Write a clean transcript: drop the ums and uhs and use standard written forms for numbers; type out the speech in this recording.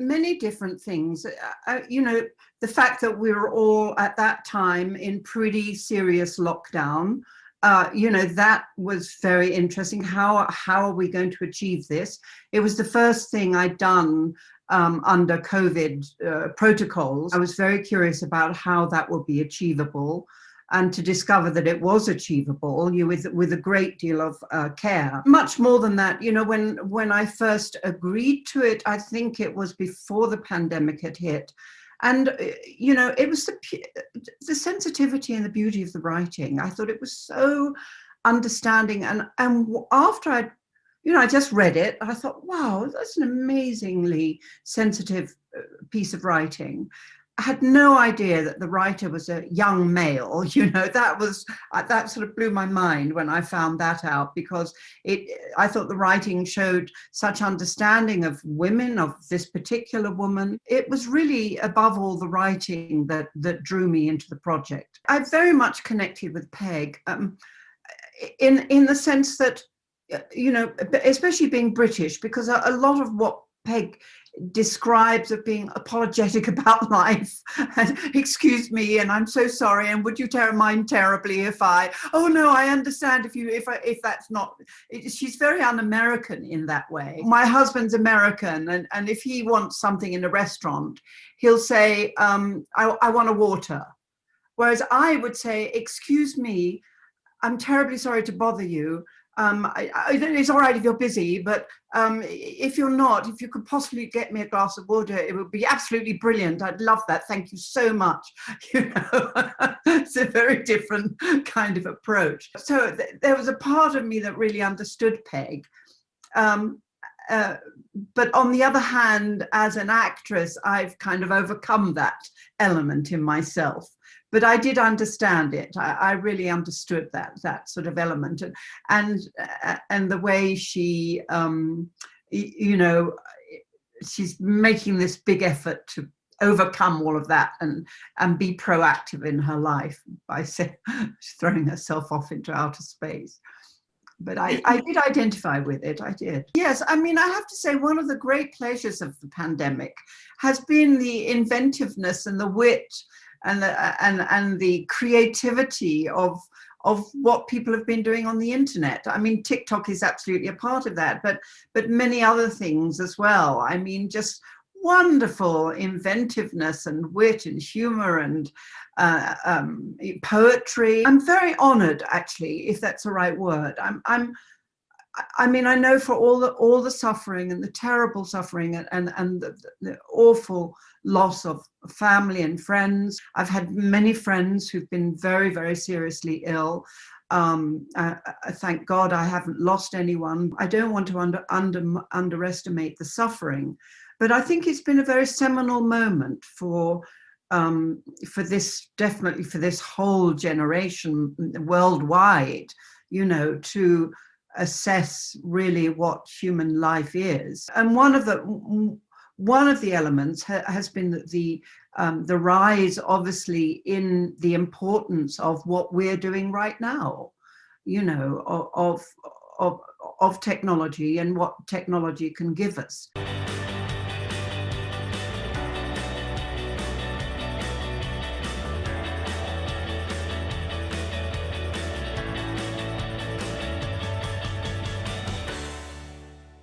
many different things. You know, the fact that we were all at that time in pretty serious lockdown, you know, that was very interesting. How are we going to achieve this? It was the first thing I'd done under COVID protocols. I was very curious about how that would be achievable, and to discover that it was achievable with a great deal of care. Much more than that, you know, when I first agreed to it, I think it was before the pandemic had hit. And, you know, it was the sensitivity and the beauty of the writing. I thought it was so understanding. And after I just read it, I thought, wow, that's an amazingly sensitive piece of writing. I had no idea that the writer was a young male. You know, that sort of blew my mind when I found that out, because I thought the writing showed such understanding of women, of this particular woman. It was really, above all, the writing that drew me into the project. I very much connected with Peg in the sense that, you know, especially being British, because a lot of what Peg describes of being apologetic about life, and excuse me, and I'm so sorry, and would you mind terribly if oh no, I understand if that's not, she's very un-American in that way. My husband's American, and if he wants something in a restaurant, he'll say, I want a water. Whereas I would say, excuse me, I'm terribly sorry to bother you. It's all right if you're busy, but if you're not, if you could possibly get me a glass of water, it would be absolutely brilliant. I'd love that. Thank you so much. You know, it's a very different kind of approach. So there was a part of me that really understood Peg. But on the other hand, as an actress, I've kind of overcome that element in myself. But I did understand it. I really understood that sort of element, and the way she, you know, she's making this big effort to overcome all of that and be proactive in her life by throwing herself off into outer space. But I did identify with it, I did. Yes, I mean, I have to say one of the great pleasures of the pandemic has been the inventiveness and the wit and the creativity of what people have been doing on the internet. I mean, TikTok is absolutely a part of that, but many other things as well. I mean, just wonderful inventiveness and wit and humor and poetry. I'm very honored, actually, if that's the right word. I mean, I know for all the suffering and the terrible suffering and the awful loss of family and friends. I've had many friends who've been very, very seriously ill. Thank God I haven't lost anyone. I don't want to underestimate the suffering, but I think it's been a very seminal moment for this, definitely for this whole generation worldwide, you know, to assess really what human life is. And one of the elements has been the rise, obviously, in the importance of what we're doing right now, you know, of technology and what technology can give us.